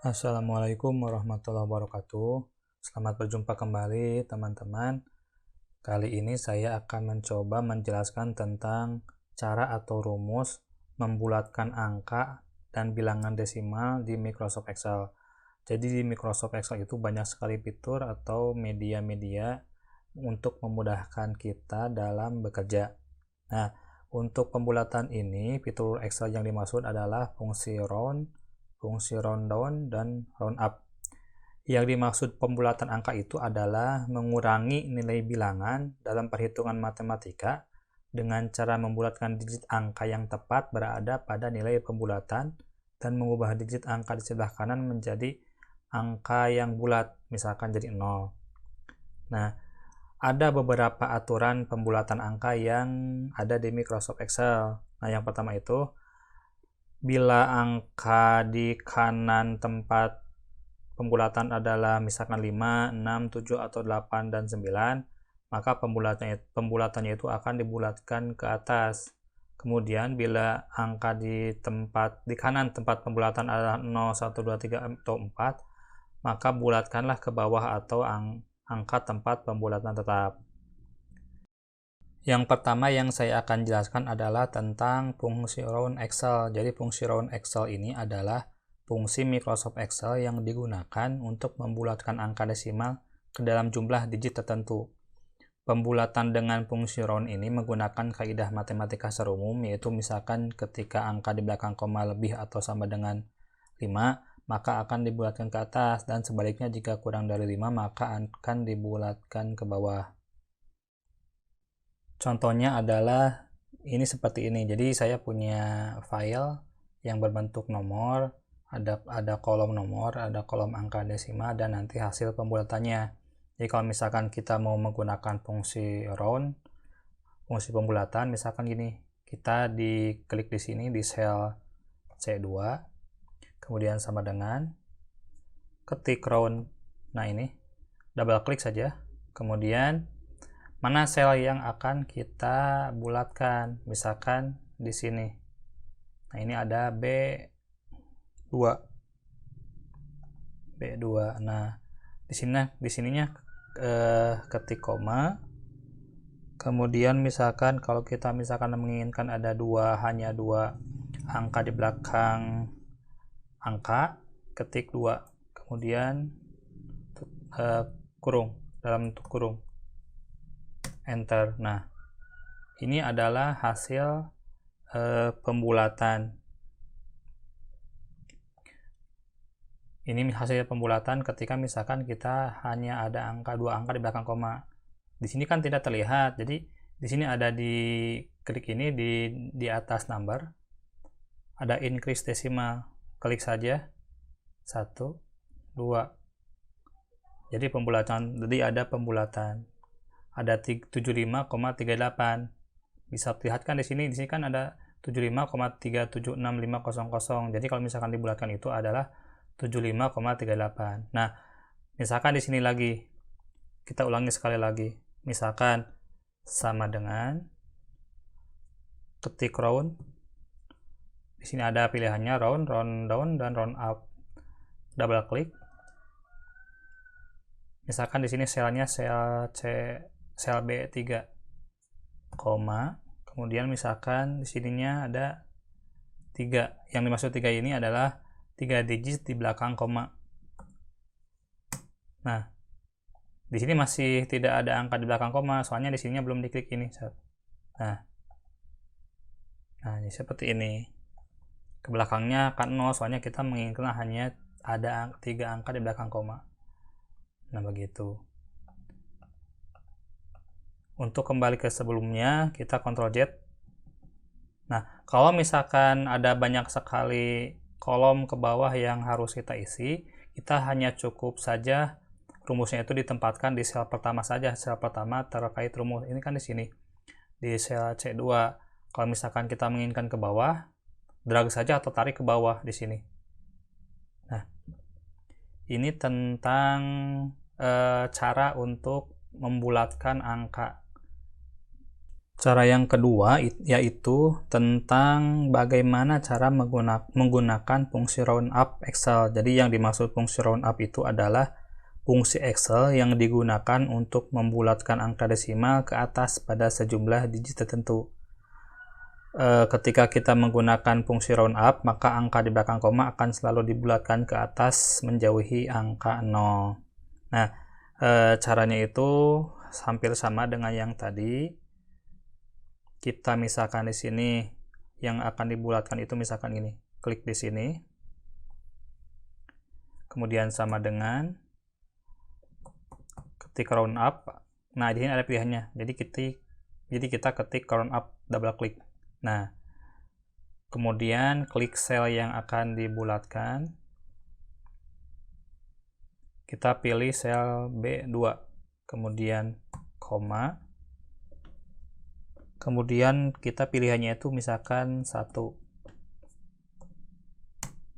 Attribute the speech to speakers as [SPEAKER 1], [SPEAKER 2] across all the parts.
[SPEAKER 1] Assalamualaikum warahmatullahi wabarakatuh. Selamat berjumpa kembali teman-teman. Kali ini saya akan mencoba menjelaskan tentang cara atau rumus membulatkan angka dan bilangan desimal di Microsoft Excel. Jadi di Microsoft Excel itu banyak sekali fitur atau media-media untuk memudahkan kita dalam bekerja. Nah, untuk pembulatan ini, fitur Excel yang dimaksud adalah fungsi round, fungsi round down, dan round up. Yang dimaksud pembulatan angka itu adalah mengurangi nilai bilangan dalam perhitungan matematika dengan cara membulatkan digit angka yang tepat berada pada nilai pembulatan dan mengubah digit angka di sebelah kanan menjadi angka yang bulat, misalkan jadi 0. Nah, ada beberapa aturan pembulatan angka yang ada di Microsoft Excel. Nah, yang pertama itu, bila angka di kanan tempat pembulatan adalah misalkan 5, 6, 7, atau 8, dan 9, maka pembulatannya itu akan dibulatkan ke atas. Kemudian bila angka di kanan tempat pembulatan adalah 0, 1, 2, 3, atau 4, maka bulatkanlah ke bawah atau angka tempat pembulatan tetap. Yang pertama yang saya akan jelaskan adalah tentang fungsi round Excel. Jadi fungsi round Excel ini adalah fungsi Microsoft Excel yang digunakan untuk membulatkan angka desimal ke dalam jumlah digit tertentu. Pembulatan dengan fungsi round ini menggunakan kaidah matematika secara umum, yaitu misalkan ketika angka di belakang koma lebih atau sama dengan 5, maka akan dibulatkan ke atas, dan sebaliknya jika kurang dari 5, maka akan dibulatkan ke bawah. Contohnya adalah ini seperti ini. Jadi saya punya file yang berbentuk nomor, ada kolom nomor, ada kolom angka desimal, dan nanti hasil pembulatannya. Jadi kalau misalkan kita mau menggunakan fungsi round, fungsi pembulatan, misalkan gini, kita diklik di sini di sel C2, kemudian sama dengan ketik round. Nah ini, double klik saja, kemudian mana sel yang akan kita bulatkan, misalkan di sini. Nah, ini ada B2. Nah, di sininya ketik koma. Kemudian misalkan kalau kita menginginkan ada hanya dua angka di belakang angka, ketik 2. Kemudian kurung, dalam kurung. Enter. Nah, ini adalah hasil pembulatan. Ini hasil pembulatan ketika misalkan kita hanya ada dua angka di belakang koma. Di sini kan tidak terlihat. Jadi di sini ada di klik ini di atas number ada increase desimal. Klik saja. 1, 2. Jadi ada pembulatan. Ada 75,38. Bisa dilihat kan di sini kan ada 75,376.500. Jadi kalau misalkan dibulatkan itu adalah 75,38. Nah, misalkan di sini lagi kita ulangi sekali lagi. Misalkan sama dengan ketik round. Di sini ada pilihannya round, round down, dan round up. Double klik. Misalkan di sini selnya sel B3, koma, kemudian misalkan di sininya ada 3. Yang dimaksud 3 ini adalah 3 digit di belakang koma. Nah, di sini masih tidak ada angka di belakang koma, soalnya di sininya belum diklik ini. Nah, ini seperti ini. Ke belakangnya akan 0, soalnya kita menginginkan hanya ada 3 angka di belakang koma. Nah, begitu. Untuk kembali ke sebelumnya, kita Ctrl Z. Nah, kalau misalkan ada banyak sekali kolom ke bawah yang harus kita isi, kita hanya cukup saja rumusnya itu ditempatkan di sel pertama saja. Sel pertama terkait rumus ini kan di sini, di sel C2. Kalau misalkan kita menginginkan ke bawah, drag saja atau tarik ke bawah di sini. Nah, ini tentang cara untuk membulatkan angka. Cara yang kedua yaitu tentang bagaimana cara menggunakan fungsi roundup Excel. Jadi yang dimaksud fungsi roundup itu adalah fungsi Excel yang digunakan untuk membulatkan angka desimal ke atas pada sejumlah digit tertentu. Ketika kita menggunakan fungsi roundup, maka angka di belakang koma akan selalu dibulatkan ke atas menjauhi angka 0. Nah, caranya itu hampir sama dengan yang tadi. Kita misalkan di sini yang akan dibulatkan itu misalkan ini, klik di sini, kemudian sama dengan ketik roundup. Nah, di sini ada pilihannya. Jadi kita ketik roundup, double klik. Nah, kemudian klik sel yang akan dibulatkan. Kita pilih sel B2, kemudian koma. Kemudian kita pilihannya itu misalkan 1.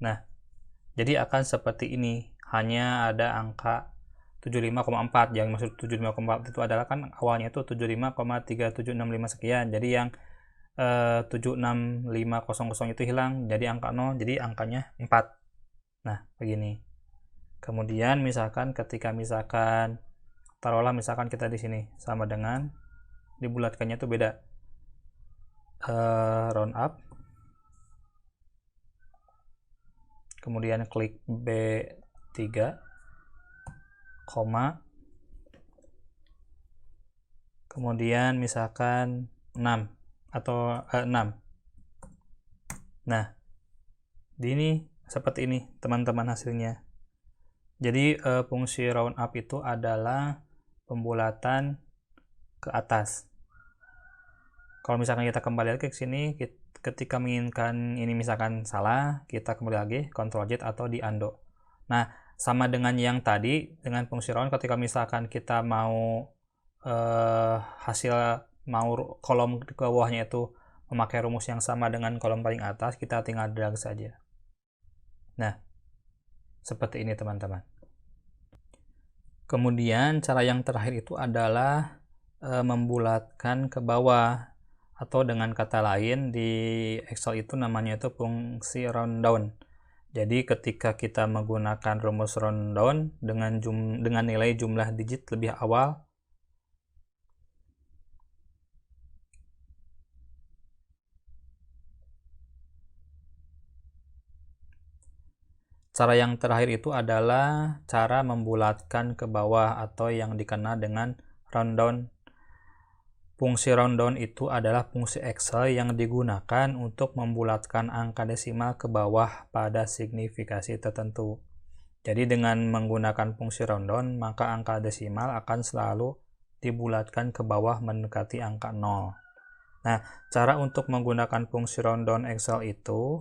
[SPEAKER 1] Nah, jadi akan seperti ini. Hanya ada angka 75,4. Yang maksud 75,4 itu adalah kan awalnya itu 75,3765 sekian. Jadi yang 76500 itu hilang, jadi angka 0, jadi angkanya 4. Nah, begini. Kemudian misalkan ketika taruhlah misalkan kita di sini sama dengan dibulatkannya itu beda. Roundup, kemudian klik B3, koma, kemudian misalkan 6 atau 6. Nah, ini seperti ini teman-teman hasilnya. Jadi fungsi roundup itu adalah pembulatan ke atas. Kalau misalkan kita kembali lagi ke sini, ketika menginginkan ini misalkan salah, kita kembali lagi, Ctrl Z atau di undo. Nah, sama dengan yang tadi, dengan fungsi round, ketika misalkan kita mau kolom ke bawahnya itu memakai rumus yang sama dengan kolom paling atas, kita tinggal drag saja. Nah, seperti ini teman-teman. Kemudian cara yang terakhir itu adalah membulatkan ke bawah. Atau dengan kata lain di Excel itu namanya itu fungsi rounddown. Jadi ketika kita menggunakan rumus rounddown dengan nilai jumlah digit lebih awal, cara yang terakhir itu adalah cara membulatkan ke bawah atau yang dikenal dengan rounddown. Fungsi rounddown itu adalah fungsi Excel yang digunakan untuk membulatkan angka desimal ke bawah pada signifikasi tertentu. Jadi dengan menggunakan fungsi rounddown, maka angka desimal akan selalu dibulatkan ke bawah mendekati angka 0. Nah, cara untuk menggunakan fungsi rounddown Excel itu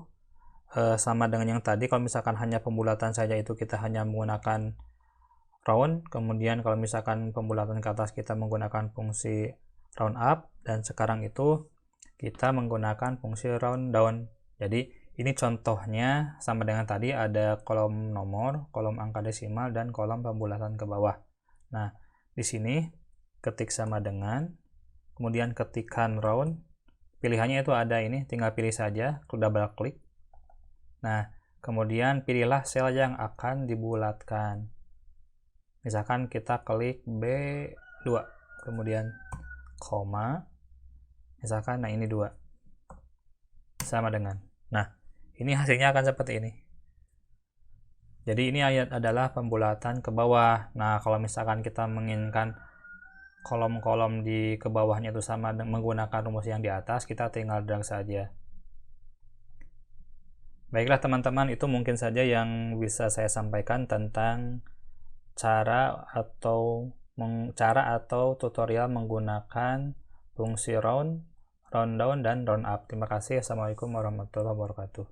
[SPEAKER 1] sama dengan yang tadi. Kalau misalkan hanya pembulatan saja itu kita hanya menggunakan round, kemudian kalau misalkan pembulatan ke atas kita menggunakan fungsi roundup, dan sekarang itu kita menggunakan fungsi rounddown. Jadi ini contohnya sama dengan tadi, ada kolom nomor, kolom angka desimal, dan kolom pembulatan ke bawah. Nah, di sini ketik sama dengan, kemudian ketikkan round, pilihannya itu ada ini, tinggal pilih saja, double klik. Nah, kemudian pilihlah sel yang akan dibulatkan. Misalkan kita klik B2, kemudian koma, misalkan, nah ini 2, sama dengan. Nah, ini hasilnya akan seperti ini. Jadi ini adalah pembulatan ke bawah. Nah, kalau misalkan kita menginginkan kolom-kolom di ke bawahnya itu sama menggunakan rumus yang di atas, kita tinggal drag saja. Baiklah teman-teman, itu mungkin saja yang bisa saya sampaikan tentang cara atau tutorial menggunakan fungsi round, rounddown, dan roundup. Terima kasih. Assalamualaikum warahmatullahi wabarakatuh.